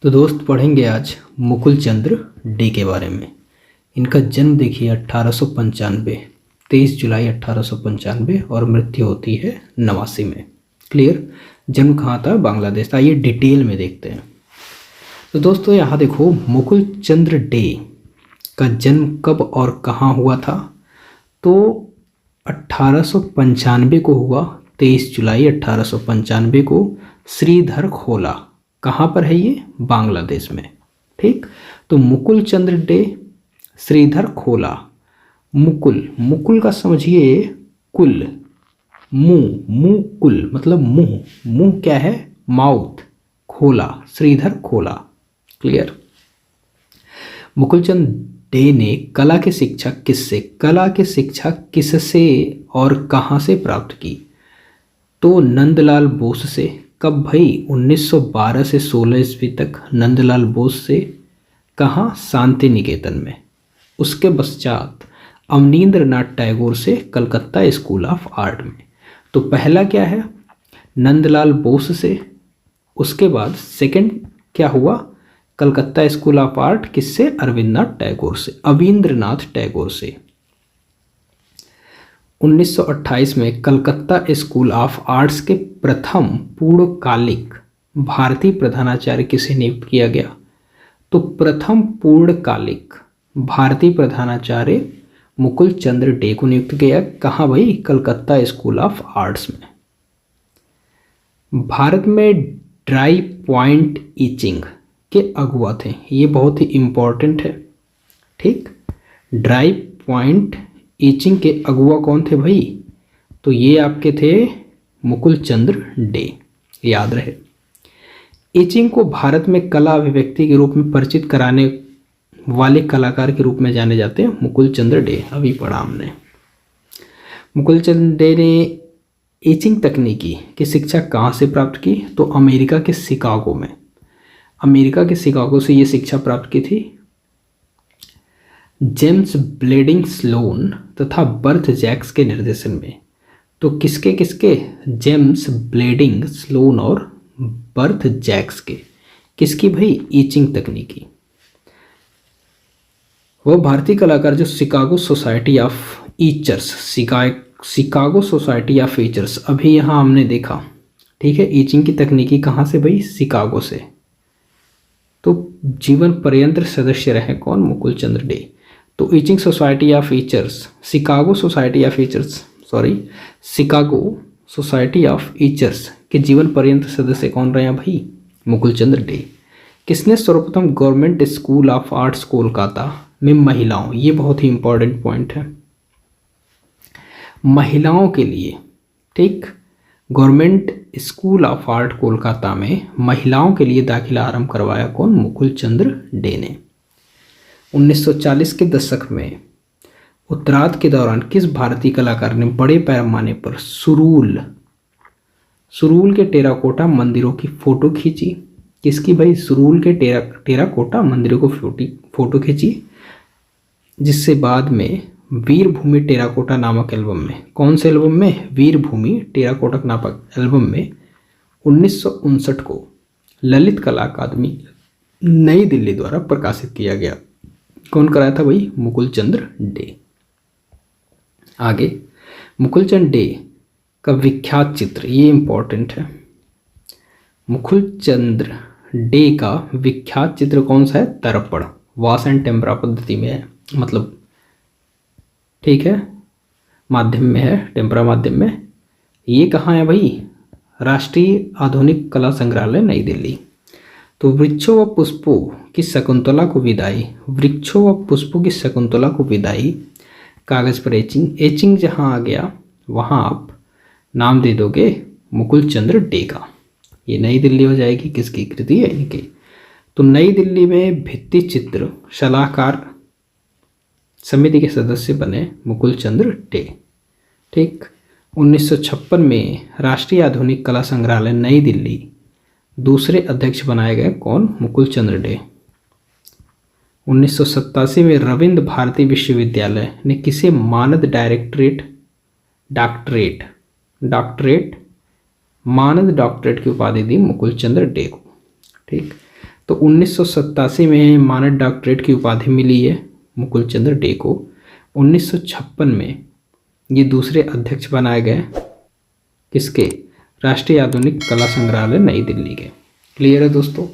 तो दोस्त पढ़ेंगे आज मुकुल चंद्र डे के बारे में। इनका जन्म देखिए 1895, 23 जुलाई 1895 और मृत्यु होती है 89 में। क्लियर। जन्म कहाँ था? बांग्लादेश। आइए डिटेल में देखते हैं। तो दोस्तों यहाँ देखो, मुकुल चंद्र डे का जन्म कब और कहाँ हुआ था? तो 1895 को हुआ, 23 जुलाई 1895 को श्रीधर खोला। कहाँ पर है ये? बांग्लादेश में। ठीक। तो मुकुल चंद्र डे, श्रीधर खोला। मुकुल, मुकुल का समझिए कुल, मुंह, मुंह कुल मतलब मुंह, मुंह क्या है? माउथ। खोला, श्रीधर खोला। क्लियर। मुकुलचंद डे ने कला की शिक्षा किससे, कला की शिक्षा किससे और कहाँ से प्राप्त की? तो नंदलाल बोस से। कब भाई? 1912 से 16 ईस्वी तक नंदलाल बोस से। कहाँ? शांति निकेतन में। उसके पश्चात अवनींद्रनाथ टैगोर से कलकत्ता स्कूल ऑफ आर्ट में। तो पहला क्या है? नंदलाल बोस से। उसके बाद सेकंड क्या हुआ? कलकत्ता स्कूल ऑफ आर्ट किससे? अरविंदनाथ टैगोर से, अविंद्रनाथ टैगोर से। 1928 में कलकत्ता स्कूल ऑफ आर्ट्स के प्रथम पूर्णकालिक भारतीय प्रधानाचार्य किसे नियुक्त किया गया? तो प्रथम पूर्णकालिक भारतीय प्रधानाचार्य मुकुल चंद्र डे को नियुक्त किया। कहाँ भाई? कलकत्ता स्कूल ऑफ आर्ट्स में। भारत में ड्राई पॉइंट ईचिंग के अगुआ थे, ये बहुत ही इंपॉर्टेंट है। ठीक। ड्राई पॉइंट ईचिंग के अगुआ कौन थे भाई? तो ये आपके थे मुकुल चंद्र डे, याद रहे। ईचिंग को भारत में कला अभिव्यक्ति के रूप में परिचित कराने वाले कलाकार के रूप में जाने जाते हैं मुकुल चंद्र डे। अभी पढ़ा हमने। मुकुल चंद्र डे ने ईचिंग तकनीकी की शिक्षा कहाँ से प्राप्त की? तो अमेरिका के शिकागो में। अमेरिका के शिकागो से ये शिक्षा प्राप्त की थी। जेम्स ब्लेडिंग स्लोन तथा बर्थ जैक्स के निर्देशन में। तो किसके किसके? जेम्स ब्लेडिंग स्लोन और बर्थ जैक्स के। किसकी भाई? ईचिंग तकनीकी। वह भारतीय कलाकार जो Chicago society of etchers, Chicago society of etchers, अभी यहाँ हमने देखा। ठीक है। ईचिंग की तकनीकी कहाँ से भाई? शिकागो से। तो जीवन पर्यंत सदस्य रहे कौन? मुकुल चंद्र डे। तो etching society of etchers, Chicago society of etchers, Chicago society of etchers के जीवन पर्यंत सदस्य कौन रहे हैं भाई? मुकुल चंद्र डे। किसने सर्वप्रथम government school of arts Kolkata में महिलाओं, ये बहुत ही इंपॉर्टेंट पॉइंट है, महिलाओं के लिए, ठीक, government school of art Kolkata में महिलाओं के लिए दाखिला आरंभ करवाया कौन? मुकुल चंद्र डे ने। 1940 के दशक में उत्तरार्ध के दौरान किस भारतीय कलाकार ने बड़े पैमाने पर सुरूल के टेराकोटा मंदिरों की फोटो खींची? किसकी भाई? सुरूल के टेराकोटा मंदिरों को फोटो खींची, जिससे बाद में वीर भूमि टेराकोटा नामक एल्बम में, कौन से एल्बम में? वीर भूमि टेराकोटा नामक एल्बम में 1959 को ललित कला अकादमी नई दिल्ली द्वारा प्रकाशित किया गया। कौन कराया था भाई? मुकुल चंद्र डे। आगे, मुकुल चंद्र डे का विख्यात चित्र, ये इंपॉर्टेंट है। मुकुल चंद्र डे का विख्यात चित्र कौन सा है? दर्पण। वाश एंड टेम्परा पद्धति में है, मतलब ठीक है, माध्यम में है, टेम्परा माध्यम में। ये कहाँ है भाई? राष्ट्रीय आधुनिक कला संग्रहालय नई दिल्ली। तो वृक्षों व पुष्पों की शकुंतला को विदाई, वृक्षों व पुष्पों की शकुंतला को विदाई, कागज पर एचिंग। एचिंग जहाँ आ गया वहाँ आप नाम दे दोगे मुकुल चंद्र डे का। ये नई दिल्ली हो जाएगी, किसकी कृति है? इनकी। तो नई दिल्ली में भित्ति चित्र सलाहकार समिति के सदस्य बने मुकुल चंद्र डे। ठीक। 1956 में राष्ट्रीय आधुनिक कला संग्रहालय नई दिल्ली दूसरे अध्यक्ष बनाए गए कौन? मुकुल चंद्र डे। 1987 में रविंद्र भारती विश्वविद्यालय ने किसे मानद डॉक्टरेट मानद डॉक्टरेट की उपाधि दी? मुकुल चंद्र डे को। ठीक। तो 1987 में मानद डॉक्टरेट की उपाधि मिली है मुकुल चंद्र डे को। 1956 में ये दूसरे अध्यक्ष बनाए गए किसके, राष्ट्रीय आधुनिक कला संग्रहालय नई दिल्ली के। क्लियर है दोस्तों।